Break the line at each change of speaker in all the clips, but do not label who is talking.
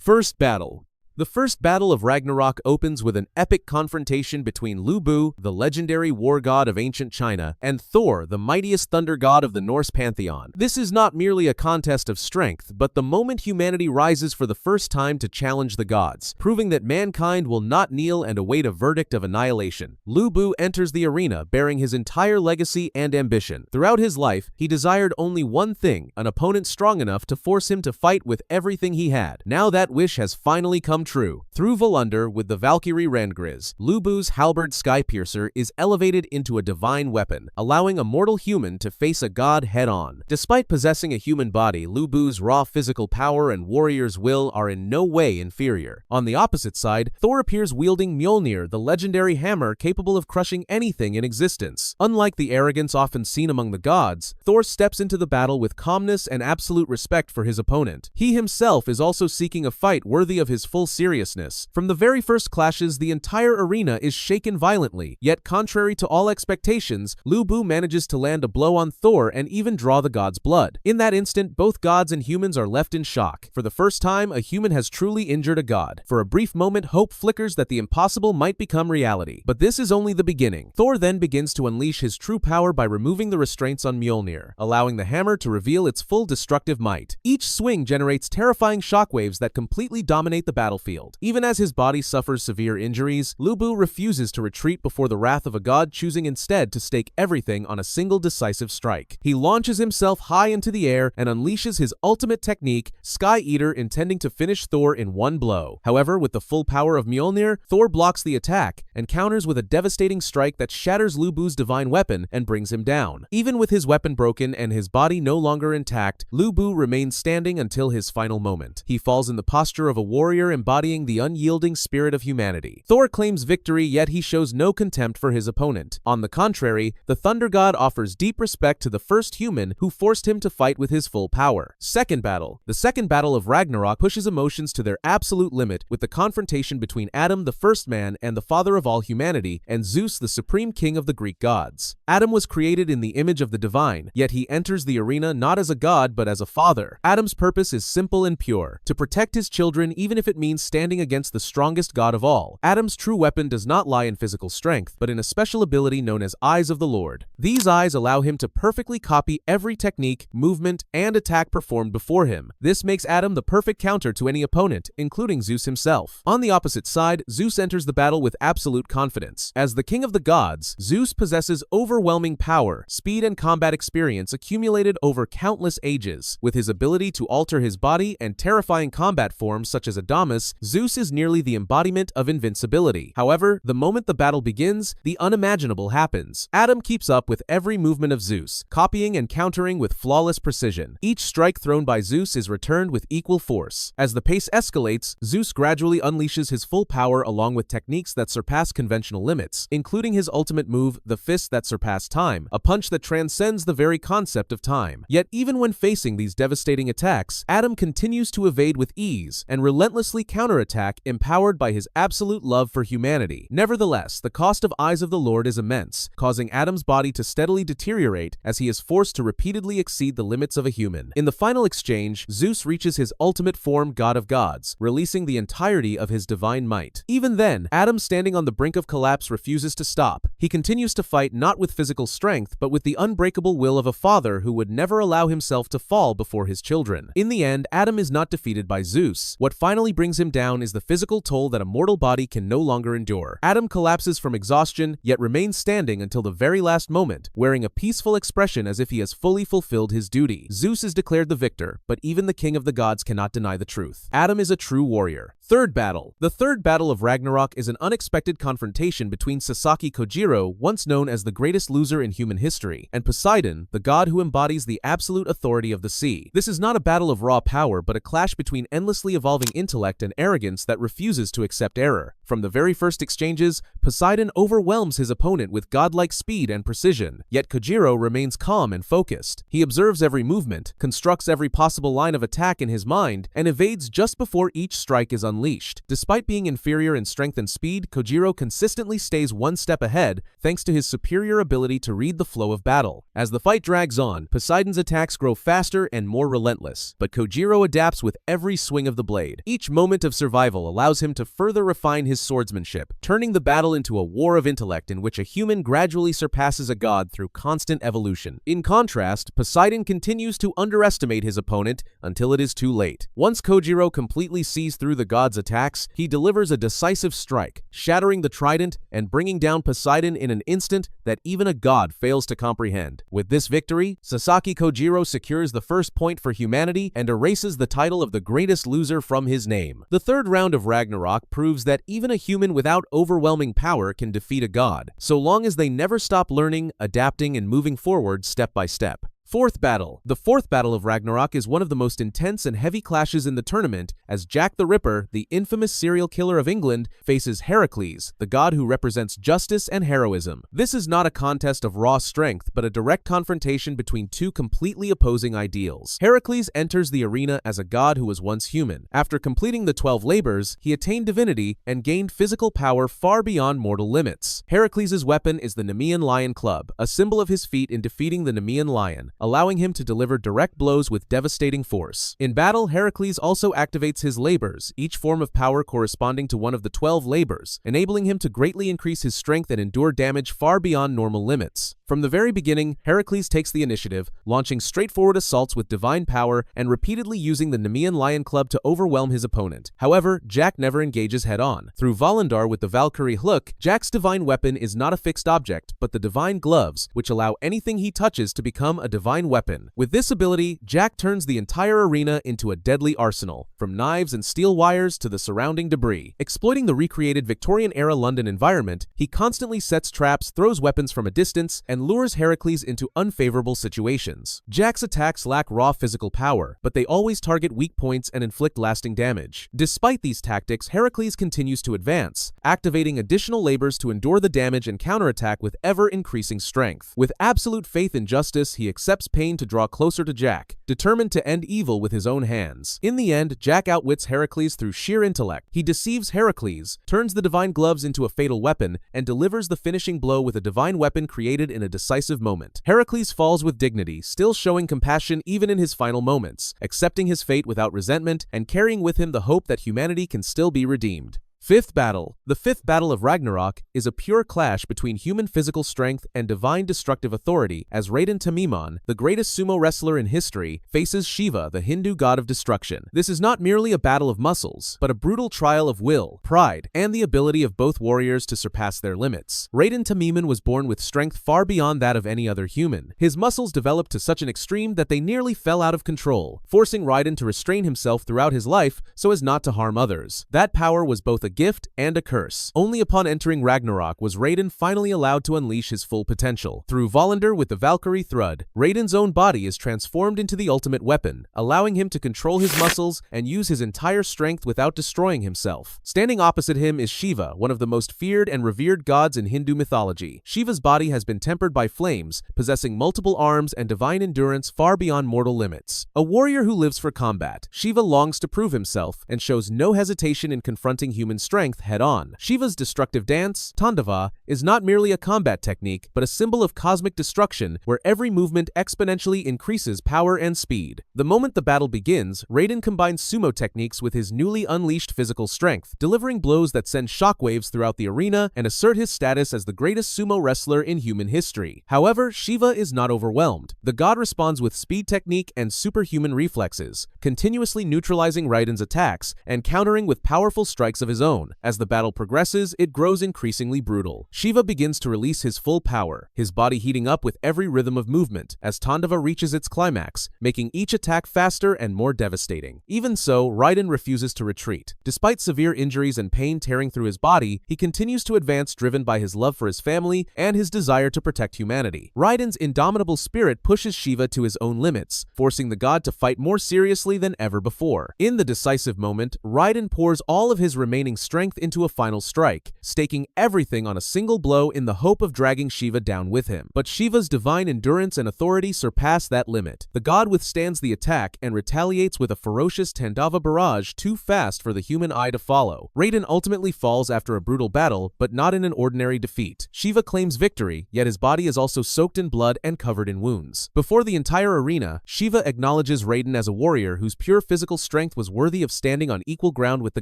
First battle. The first battle of Ragnarok opens with an epic confrontation between Lu Bu, the legendary war god of ancient China, and Thor, the mightiest thunder god of the Norse pantheon. This is not merely a contest of strength, but the moment humanity rises for the first time to challenge the gods, proving that mankind will not kneel and await a verdict of annihilation. Lu Bu enters the arena bearing his entire legacy and ambition. Throughout his life, he desired only one thing, an opponent strong enough to force him to fight with everything he had. Now that wish has finally come true. Through Volunder with the Valkyrie Randgriz, Lu Bu's halberd Skypiercer is elevated into a divine weapon, allowing a mortal human to face a god head-on. Despite possessing a human body, Lu Bu's raw physical power and warrior's will are in no way inferior. On the opposite side, Thor appears wielding Mjolnir, the legendary hammer capable of crushing anything in existence. Unlike the arrogance often seen among the gods, Thor steps into the battle with calmness and absolute respect for his opponent. He himself is also seeking a fight worthy of his full seriousness. From the very first clashes, the entire arena is shaken violently, yet contrary to all expectations, Lu Bu manages to land a blow on Thor and even draw the god's blood. In that instant, both gods and humans are left in shock. For the first time, a human has truly injured a god. For a brief moment, hope flickers that the impossible might become reality. But this is only the beginning. Thor then begins to unleash his true power by removing the restraints on Mjolnir, allowing the hammer to reveal its full destructive might. Each swing generates terrifying shockwaves that completely dominate the battlefield. Even as his body suffers severe injuries, Lu Bu refuses to retreat before the wrath of a god, choosing instead to stake everything on a single decisive strike. He launches himself high into the air and unleashes his ultimate technique, Sky Eater, intending to finish Thor in one blow. However, with the full power of Mjolnir, Thor blocks the attack and counters with a devastating strike that shatters Lu Bu's divine weapon and brings him down. Even with his weapon broken and his body no longer intact, Lu Bu remains standing until his final moment. He falls in the posture of a warrior embodying the unyielding spirit of humanity. Thor claims victory, yet he shows no contempt for his opponent. On the contrary, the Thunder God offers deep respect to the first human who forced him to fight with his full power. Second battle. The second battle of Ragnarok pushes emotions to their absolute limit with the confrontation between Adam, the first man and the father of all humanity, and Zeus, the supreme king of the Greek gods. Adam was created in the image of the divine, yet he enters the arena not as a god but as a father. Adam's purpose is simple and pure: to protect his children, even if it means standing against the strongest god of all. Adam's true weapon does not lie in physical strength, but in a special ability known as Eyes of the Lord. These eyes allow him to perfectly copy every technique, movement, and attack performed before him. This makes Adam the perfect counter to any opponent, including Zeus himself. On the opposite side, Zeus enters the battle with absolute confidence. As the king of the gods, Zeus possesses overwhelming power, speed, and combat experience accumulated over countless ages. With his ability to alter his body and terrifying combat forms such as Adamas, Zeus is nearly the embodiment of invincibility. However, the moment the battle begins, the unimaginable happens. Adam keeps up with every movement of Zeus, copying and countering with flawless precision. Each strike thrown by Zeus is returned with equal force. As the pace escalates, Zeus gradually unleashes his full power along with techniques that surpass conventional limits, including his ultimate move, the fist that surpassed time, a punch that transcends the very concept of time. Yet even when facing these devastating attacks, Adam continues to evade with ease and relentlessly counterattack, empowered by his absolute love for humanity. Nevertheless, the cost of Eyes of the Lord is immense, causing Adam's body to steadily deteriorate as he is forced to repeatedly exceed the limits of a human. In the final exchange, Zeus reaches his ultimate form, God of Gods, releasing the entirety of his divine might. Even then, Adam, standing on the brink of collapse, refuses to stop. He continues to fight not with physical strength, but with the unbreakable will of a father who would never allow himself to fall before his children. In the end, Adam is not defeated by Zeus. What finally brings him down is the physical toll that a mortal body can no longer endure. Adam collapses from exhaustion, yet remains standing until the very last moment, wearing a peaceful expression as if he has fully fulfilled his duty. Zeus is declared the victor, but even the king of the gods cannot deny the truth. Adam is a true warrior. Third battle. The third battle of Ragnarok is an unexpected confrontation between Sasaki Kojiro, once known as the greatest loser in human history, and Poseidon, the god who embodies the absolute authority of the sea. This is not a battle of raw power, but a clash between endlessly evolving intellect and arrogance that refuses to accept error. From the very first exchanges, Poseidon overwhelms his opponent with godlike speed and precision, yet Kojiro remains calm and focused. He observes every movement, constructs every possible line of attack in his mind, and evades just before each strike is unleashed. unleashed. Despite being inferior in strength and speed, Kojiro consistently stays one step ahead thanks to his superior ability to read the flow of battle. As the fight drags on, Poseidon's attacks grow faster and more relentless, but Kojiro adapts with every swing of the blade. Each moment of survival allows him to further refine his swordsmanship, turning the battle into a war of intellect in which a human gradually surpasses a god through constant evolution. In contrast, Poseidon continues to underestimate his opponent until it is too late. Once Kojiro completely sees through the god's attacks, he delivers a decisive strike, shattering the trident and bringing down Poseidon in an instant that even a god fails to comprehend. With this victory, Sasaki Kojiro secures the first point for humanity and erases the title of the greatest loser from his name. The third round of Ragnarok proves that even a human without overwhelming power can defeat a god, so long as they never stop learning, adapting, and moving forward step by step. Fourth battle. The fourth battle of Ragnarok is one of the most intense and heavy clashes in the tournament as Jack the Ripper, the infamous serial killer of England, faces Heracles, the god who represents justice and heroism. This is not a contest of raw strength, but a direct confrontation between two completely opposing ideals. Heracles enters the arena as a god who was once human. After completing the 12 labors, he attained divinity and gained physical power far beyond mortal limits. Heracles' weapon is the Nemean lion club, a symbol of his feat in defeating the Nemean lion, allowing him to deliver direct blows with devastating force. In battle, Heracles also activates his labors, each form of power corresponding to one of the 12 labors, enabling him to greatly increase his strength and endure damage far beyond normal limits. From the very beginning, Heracles takes the initiative, launching straightforward assaults with divine power and repeatedly using the Nemean lion club to overwhelm his opponent. However, Jack never engages head-on. Through Volundar with the Valkyrie hook, Jack's divine weapon is not a fixed object, but the divine gloves, which allow anything he touches to become a divine weapon. With this ability, Jack turns the entire arena into a deadly arsenal, from knives and steel wires to the surrounding debris. Exploiting the recreated Victorian-era London environment, he constantly sets traps, throws weapons from a distance, and lures Heracles into unfavorable situations. Jack's attacks lack raw physical power, but they always target weak points and inflict lasting damage. Despite these tactics, Heracles continues to advance, activating additional labors to endure the damage and counterattack with ever-increasing strength. With absolute faith in justice, he accepts pain to draw closer to Jack, determined to end evil with his own hands. In the end, Jack outwits Heracles through sheer intellect. He deceives Heracles, turns the divine gloves into a fatal weapon, and delivers the finishing blow with a divine weapon created in a decisive moment. Heracles falls with dignity, still showing compassion even in his final moments, accepting his fate without resentment and carrying with him the hope that humanity can still be redeemed. Fifth battle. The fifth battle of Ragnarok is a pure clash between human physical strength and divine destructive authority as Raiden Tamimon, the greatest sumo wrestler in history, faces Shiva, the Hindu god of destruction. This is not merely a battle of muscles, but a brutal trial of will, pride, and the ability of both warriors to surpass their limits. Raiden Tamimon was born with strength far beyond that of any other human. His muscles developed to such an extreme that they nearly fell out of control, forcing Raiden to restrain himself throughout his life so as not to harm others. That power was both a gift and a curse. Only upon entering Ragnarok was Raiden finally allowed to unleash his full potential. Through Volundar with the Valkyrie Thrud, Raiden's own body is transformed into the ultimate weapon, allowing him to control his muscles and use his entire strength without destroying himself. Standing opposite him is Shiva, one of the most feared and revered gods in Hindu mythology. Shiva's body has been tempered by flames, possessing multiple arms and divine endurance far beyond mortal limits. A warrior who lives for combat, Shiva longs to prove himself and shows no hesitation in confronting human strength head-on. Shiva's destructive dance, Tandava, is not merely a combat technique, but a symbol of cosmic destruction where every movement exponentially increases power and speed. The moment the battle begins, Raiden combines sumo techniques with his newly unleashed physical strength, delivering blows that send shockwaves throughout the arena and assert his status as the greatest sumo wrestler in human history. However, Shiva is not overwhelmed. The god responds with speed technique and superhuman reflexes, continuously neutralizing Raiden's attacks and countering with powerful strikes of his own. As the battle progresses, it grows increasingly brutal. Shiva begins to release his full power, his body heating up with every rhythm of movement as Tandava reaches its climax, making each attack faster and more devastating. Even so, Raiden refuses to retreat. Despite severe injuries and pain tearing through his body, he continues to advance driven by his love for his family and his desire to protect humanity. Raiden's indomitable spirit pushes Shiva to his own limits, forcing the god to fight more seriously than ever before. In the decisive moment, Raiden pours all of his remaining channeling strength into a final strike, staking everything on a single blow in the hope of dragging Shiva down with him. But Shiva's divine endurance and authority surpass that limit. The god withstands the attack and retaliates with a ferocious Tandava barrage too fast for the human eye to follow. Raiden ultimately falls after a brutal battle, but not in an ordinary defeat. Shiva claims victory, yet his body is also soaked in blood and covered in wounds. Before the entire arena, Shiva acknowledges Raiden as a warrior whose pure physical strength was worthy of standing on equal ground with the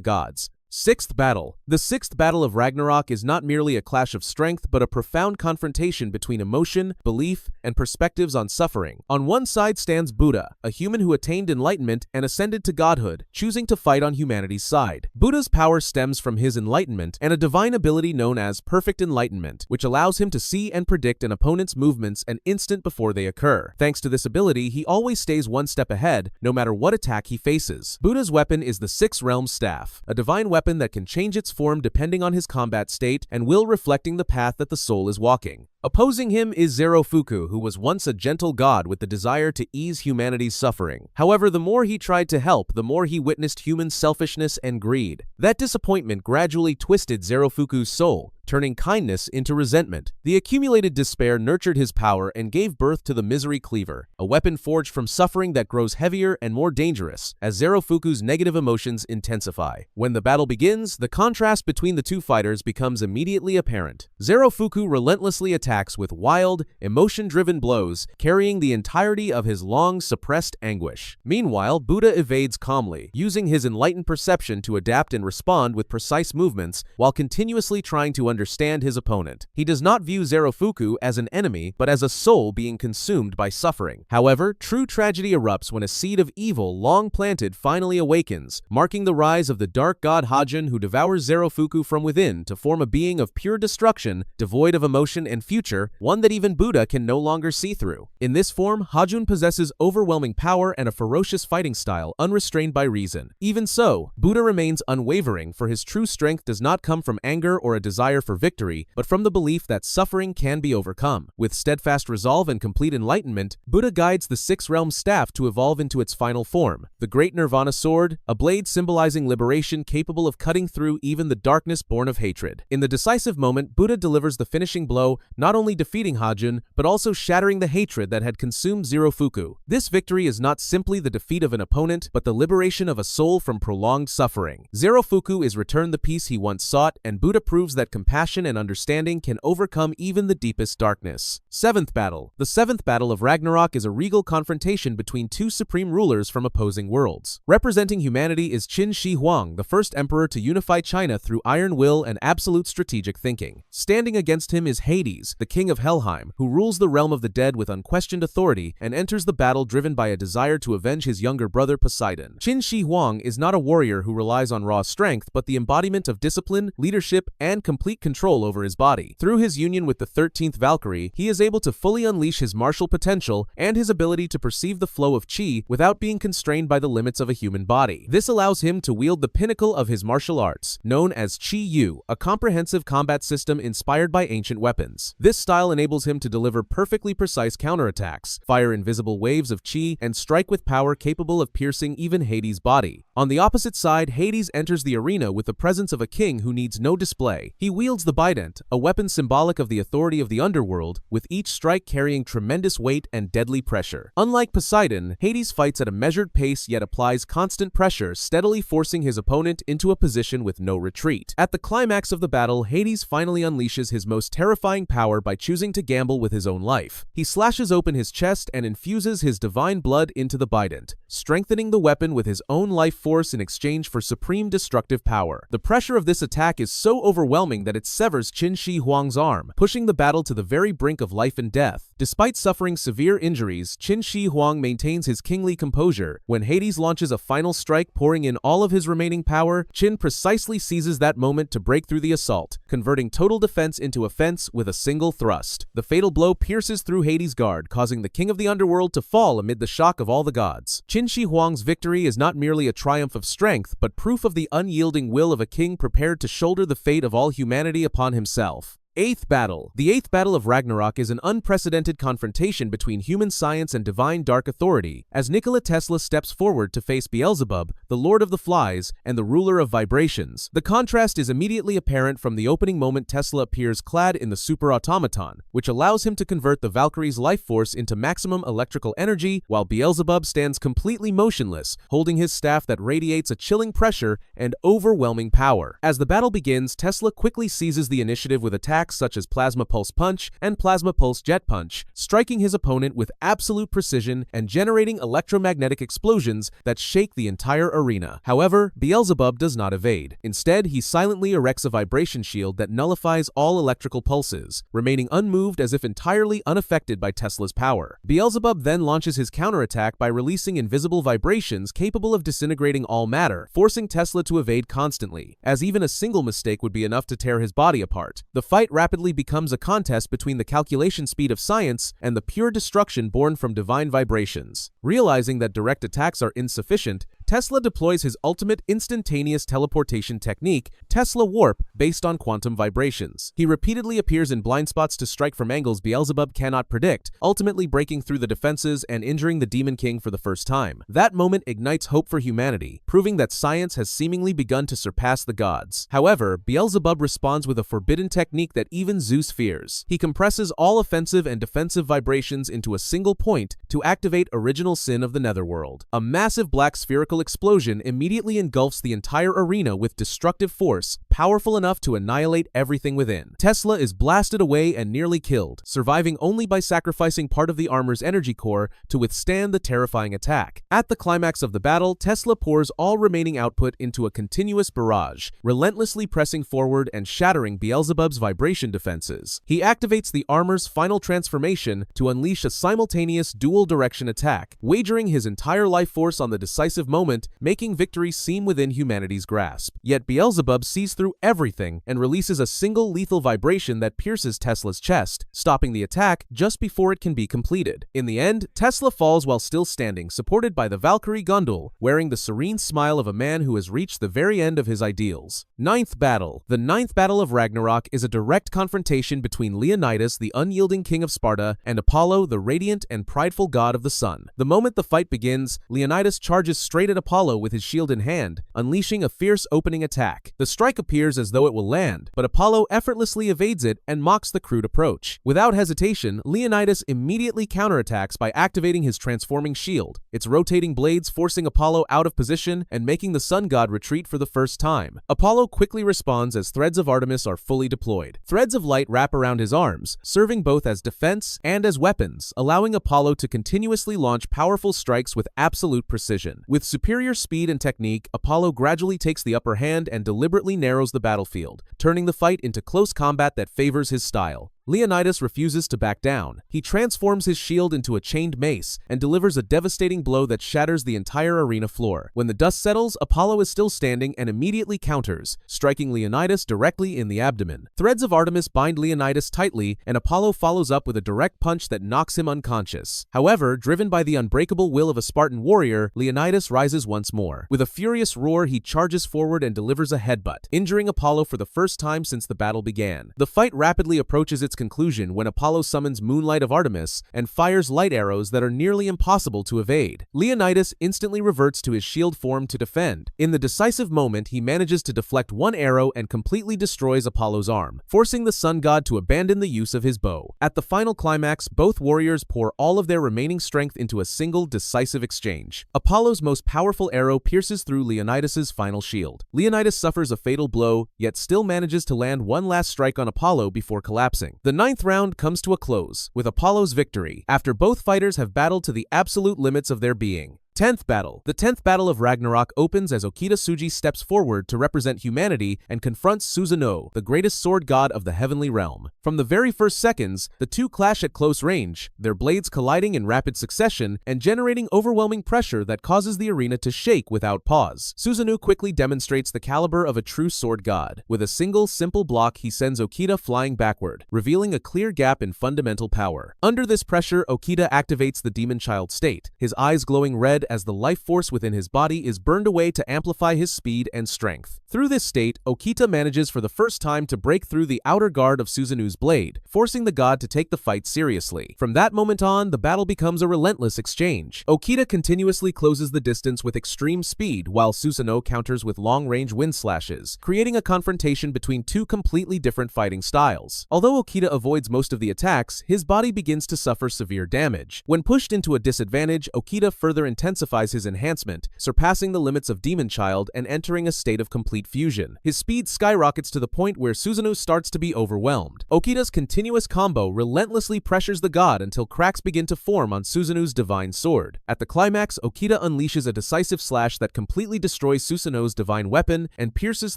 gods. Sixth battle. The sixth battle of Ragnarok is not merely a clash of strength, but a profound confrontation between emotion, belief, and perspectives on suffering. On one side stands Buddha, a human who attained enlightenment and ascended to godhood, choosing to fight on humanity's side. Buddha's power stems from his enlightenment and a divine ability known as perfect enlightenment, which allows him to see and predict an opponent's movements an instant before they occur. Thanks to this ability, he always stays one step ahead, no matter what attack he faces. Buddha's weapon is the Six Realms Staff, a divine weapon that can change its form depending on his combat state and will reflecting the path that the soul is walking. Opposing him is Zerofuku, who was once a gentle god with the desire to ease humanity's suffering. However, the more he tried to help, the more he witnessed human selfishness and greed. That disappointment gradually twisted Zerofuku's soul, turning kindness into resentment. The accumulated despair nurtured his power and gave birth to the Misery Cleaver, a weapon forged from suffering that grows heavier and more dangerous as Zerofuku's negative emotions intensify. When the battle begins, the contrast between the two fighters becomes immediately apparent. Zerofuku relentlessly attacks with wild, emotion-driven blows, carrying the entirety of his long-suppressed anguish. Meanwhile, Buddha evades calmly, using his enlightened perception to adapt and respond with precise movements while continuously trying to understand his opponent. He does not view Zerofuku as an enemy, but as a soul being consumed by suffering. However, true tragedy erupts when a seed of evil long planted finally awakens, marking the rise of the dark god Hajun, who devours Zerofuku from within to form a being of pure destruction, devoid of emotion and future, one that even Buddha can no longer see through. In this form, Hajun possesses overwhelming power and a ferocious fighting style unrestrained by reason. Even so, Buddha remains unwavering, for his true strength does not come from anger or a desire for victory, but from the belief that suffering can be overcome. With steadfast resolve and complete enlightenment, Buddha guides the Six Realms Staff to evolve into its final form, the Great Nirvana Sword, a blade symbolizing liberation capable of cutting through even the darkness born of hatred. In the decisive moment, Buddha delivers the finishing blow, not only defeating Hajun, but also shattering the hatred that had consumed Zerofuku. This victory is not simply the defeat of an opponent, but the liberation of a soul from prolonged suffering. Zerofuku is returned the peace he once sought, and Buddha proves that compassion and understanding can overcome even the deepest darkness. Seventh battle. The seventh battle of Ragnarok is a regal confrontation between two supreme rulers from opposing worlds. Representing humanity is Qin Shi Huang, the first emperor to unify China through iron will and absolute strategic thinking. Standing against him is Hades, the king of Helheim, who rules the realm of the dead with unquestioned authority and enters the battle driven by a desire to avenge his younger brother Poseidon. Qin Shi Huang is not a warrior who relies on raw strength, but the embodiment of discipline, leadership, and complete control over his body. Through his union with the 13th Valkyrie, he is able to fully unleash his martial potential and his ability to perceive the flow of qi without being constrained by the limits of a human body. This allows him to wield the pinnacle of his martial arts, known as Qi Yu, a comprehensive combat system inspired by ancient weapons. This style enables him to deliver perfectly precise counterattacks, fire invisible waves of qi, and strike with power capable of piercing even Hades' body. On the opposite side, Hades enters the arena with the presence of a king who needs no display. He wields the bident, a weapon symbolic of the authority of the underworld, with each strike carrying tremendous weight and deadly pressure. Unlike Poseidon, Hades fights at a measured pace yet applies constant pressure, steadily forcing his opponent into a position with no retreat. At the climax of the battle, Hades finally unleashes his most terrifying power by choosing to gamble with his own life. He slashes open his chest and infuses his divine blood into the bident, strengthening the weapon with his own life force in exchange for supreme destructive power. The pressure of this attack is so overwhelming that it severs Qin Shi Huang's arm, pushing the battle to the very brink of life and death. Despite suffering severe injuries, Qin Shi Huang maintains his kingly composure. When Hades launches a final strike, pouring in all of his remaining power, Qin precisely seizes that moment to break through the assault, converting total defense into offense with a single thrust. The fatal blow pierces through Hades' guard, causing the king of the underworld to fall amid the shock of all the gods. Qin Shi Huang's victory is not merely a triumph of strength, but proof of the unyielding will of a king prepared to shoulder the fate of all humanity upon himself. 8th Battle. The 8th Battle of Ragnarok is an unprecedented confrontation between human science and divine dark authority, as Nikola Tesla steps forward to face Beelzebub, the Lord of the Flies, and the ruler of vibrations. The contrast is immediately apparent from the opening moment Tesla appears clad in the super automaton, which allows him to convert the Valkyrie's life force into maximum electrical energy, while Beelzebub stands completely motionless, holding his staff that radiates a chilling pressure and overwhelming power. As the battle begins, Tesla quickly seizes the initiative with attacks such as Plasma Pulse Punch and Plasma Pulse Jet Punch, striking his opponent with absolute precision and generating electromagnetic explosions that shake the entire arena. However, Beelzebub does not evade. Instead, he silently erects a vibration shield that nullifies all electrical pulses, remaining unmoved as if entirely unaffected by Tesla's power. Beelzebub then launches his counterattack by releasing invisible vibrations capable of disintegrating all matter, forcing Tesla to evade constantly, as even a single mistake would be enough to tear his body apart. The fight rapidly becomes a contest between the calculation speed of science and the pure destruction born from divine vibrations. Realizing that direct attacks are insufficient, Tesla deploys his ultimate instantaneous teleportation technique, Tesla Warp, based on quantum vibrations. He repeatedly appears in blind spots to strike from angles Beelzebub cannot predict, ultimately breaking through the defenses and injuring the Demon King for the first time. That moment ignites hope for humanity, proving that science has seemingly begun to surpass the gods. However, Beelzebub responds with a forbidden technique that even Zeus fears. He compresses all offensive and defensive vibrations into a single point to activate Original Sin of the Netherworld. A massive black spherical explosion immediately engulfs the entire arena with destructive force, powerful enough to annihilate everything within. Tesla is blasted away and nearly killed, surviving only by sacrificing part of the armor's energy core to withstand the terrifying attack. At the climax of the battle, Tesla pours all remaining output into a continuous barrage, relentlessly pressing forward and shattering Beelzebub's vibration defenses. He activates the armor's final transformation to unleash a simultaneous dual-direction attack, wagering his entire life force on the decisive moment, making victory seem within humanity's grasp. Yet Beelzebub sees through everything and releases a single lethal vibration that pierces Tesla's chest, stopping the attack just before it can be completed. In the end, Tesla falls while still standing, supported by the Valkyrie Gundul, wearing the serene smile of a man who has reached the very end of his ideals. 9th Battle. The 9th Battle of Ragnarok is a direct confrontation between Leonidas, the unyielding king of Sparta, and Apollo, the radiant and prideful god of the sun. The moment the fight begins, Leonidas charges straight at Apollo with his shield in hand, unleashing a fierce opening attack. The strike appears as though it will land, but Apollo effortlessly evades it and mocks the crude approach. Without hesitation, Leonidas immediately counterattacks by activating his transforming shield, its rotating blades forcing Apollo out of position and making the sun god retreat for the first time. Apollo quickly responds as threads of Artemis are fully deployed. Threads of light wrap around his arms, serving both as defense and as weapons, allowing Apollo to continuously launch powerful strikes with absolute precision. With superior speed and technique, Apollo gradually takes the upper hand and deliberately narrows the battlefield, turning the fight into close combat that favors his style. Leonidas refuses to back down. He transforms his shield into a chained mace and delivers a devastating blow that shatters the entire arena floor. When the dust settles, Apollo is still standing and immediately counters, striking Leonidas directly in the abdomen. Threads of Artemis bind Leonidas tightly, and Apollo follows up with a direct punch that knocks him unconscious. However, driven by the unbreakable will of a Spartan warrior, Leonidas rises once more. With a furious roar, he charges forward and delivers a headbutt, injuring Apollo for the first time since the battle began. The fight rapidly approaches its conclusion when Apollo summons Moonlight of Artemis and fires light arrows that are nearly impossible to evade. Leonidas instantly reverts to his shield form to defend. In the decisive moment, he manages to deflect one arrow and completely destroys Apollo's arm, forcing the sun god to abandon the use of his bow. At the final climax, both warriors pour all of their remaining strength into a single decisive exchange. Apollo's most powerful arrow pierces through Leonidas's final shield. Leonidas suffers a fatal blow, yet still manages to land one last strike on Apollo before collapsing. The 9th round comes to a close, with Apollo's victory, after both fighters have battled to the absolute limits of their being. 10th Battle. The 10th Battle of Ragnarok opens as Okita Tsuji steps forward to represent humanity and confronts Susanoo, the greatest sword god of the heavenly realm. From the very first seconds, the two clash at close range, their blades colliding in rapid succession and generating overwhelming pressure that causes the arena to shake without pause. Susanoo quickly demonstrates the caliber of a true sword god. With a single, simple block, he sends Okita flying backward, revealing a clear gap in fundamental power. Under this pressure, Okita activates the demon child state, his eyes glowing red as the life force within his body is burned away to amplify his speed and strength. Through this state, Okita manages for the first time to break through the outer guard of Susanoo's blade, forcing the god to take the fight seriously. From that moment on, the battle becomes a relentless exchange. Okita continuously closes the distance with extreme speed, while Susanoo counters with long-range wind slashes, creating a confrontation between two completely different fighting styles. Although Okita avoids most of the attacks, his body begins to suffer severe damage. When pushed into a disadvantage, Okita further intensifies his enhancement, surpassing the limits of Demon Child and entering a state of complete fusion. His speed skyrockets to the point where Susanoo starts to be overwhelmed. Okita's continuous combo relentlessly pressures the god until cracks begin to form on Susanoo's divine sword. At the climax, Okita unleashes a decisive slash that completely destroys Susanoo's divine weapon and pierces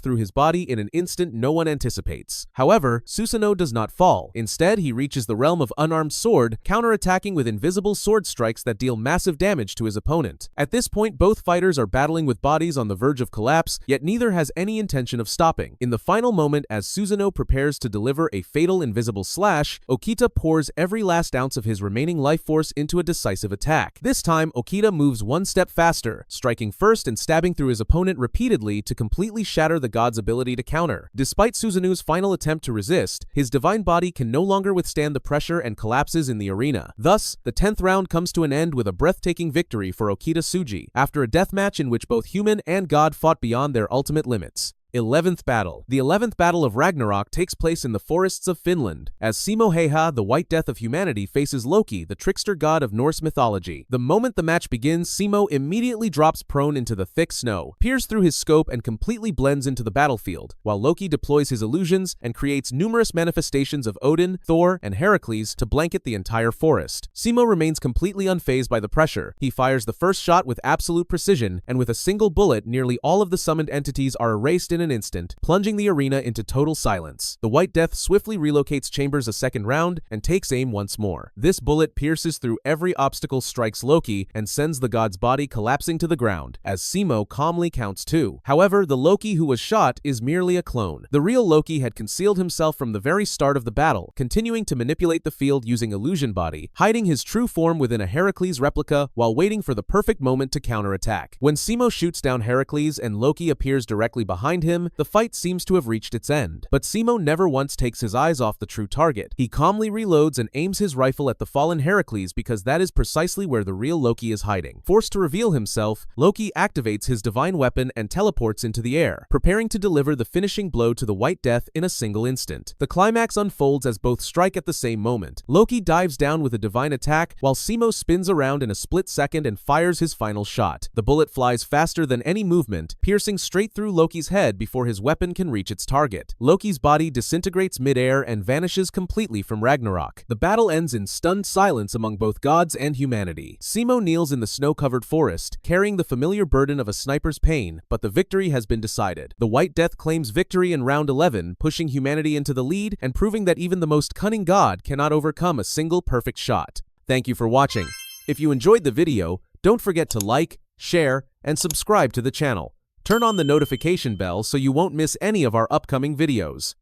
through his body in an instant no one anticipates. However, Susanoo does not fall. Instead, he reaches the realm of unarmed sword, counterattacking with invisible sword strikes that deal massive damage to his opponent. At this point, both fighters are battling with bodies on the verge of collapse, yet neither has any intention of stopping. In the final moment, as Susanoo prepares to deliver a fatal invisible slash, Okita pours every last ounce of his remaining life force into a decisive attack. This time, Okita moves one step faster, striking first and stabbing through his opponent repeatedly to completely shatter the god's ability to counter. Despite Susanoo's final attempt to resist, his divine body can no longer withstand the pressure and collapses in the arena. Thus, the 10th round comes to an end with a breathtaking victory for Okita Tsuji, after a deathmatch in which both human and god fought beyond their ultimate limits. 11th Battle. The 11th Battle of Ragnarok takes place in the forests of Finland, as Simo, the White Death of humanity, faces Loki, the trickster god of Norse mythology. The moment the match begins, Simo immediately drops prone into the thick snow, peers through his scope and completely blends into the battlefield, while Loki deploys his illusions and creates numerous manifestations of Odin, Thor, and Heracles to blanket the entire forest. Simo remains completely unfazed by the pressure. He fires the first shot with absolute precision, and with a single bullet, nearly all of the summoned entities are erased in an instant, plunging the arena into total silence. The White Death swiftly relocates chambers a second round and takes aim once more. This bullet pierces through every obstacle, strikes Loki, and sends the god's body collapsing to the ground, as Simo calmly counts 2. However, the Loki who was shot is merely a clone. The real Loki had concealed himself from the very start of the battle, continuing to manipulate the field using illusion body, hiding his true form within a Heracles replica while waiting for the perfect moment to counterattack. When Simo shoots down Heracles and Loki appears directly behind him, the fight seems to have reached its end. But Simo never once takes his eyes off the true target. He calmly reloads and aims his rifle at the fallen Heracles because that is precisely where the real Loki is hiding. Forced to reveal himself, Loki activates his divine weapon and teleports into the air, preparing to deliver the finishing blow to the White Death in a single instant. The climax unfolds as both strike at the same moment. Loki dives down with a divine attack, while Simo spins around in a split second and fires his final shot. The bullet flies faster than any movement, piercing straight through Loki's head before his weapon can reach its target. Loki's body disintegrates mid-air and vanishes completely from Ragnarok. The battle ends in stunned silence among both gods and humanity. Simo kneels in the snow-covered forest, carrying the familiar burden of a sniper's pain, but the victory has been decided. The White Death claims victory in round 11, pushing humanity into the lead and proving that even the most cunning god cannot overcome a single perfect shot. Thank you for watching. If you enjoyed the video, don't forget to like, share, and subscribe to the channel. Turn on the notification bell so you won't miss any of our upcoming videos.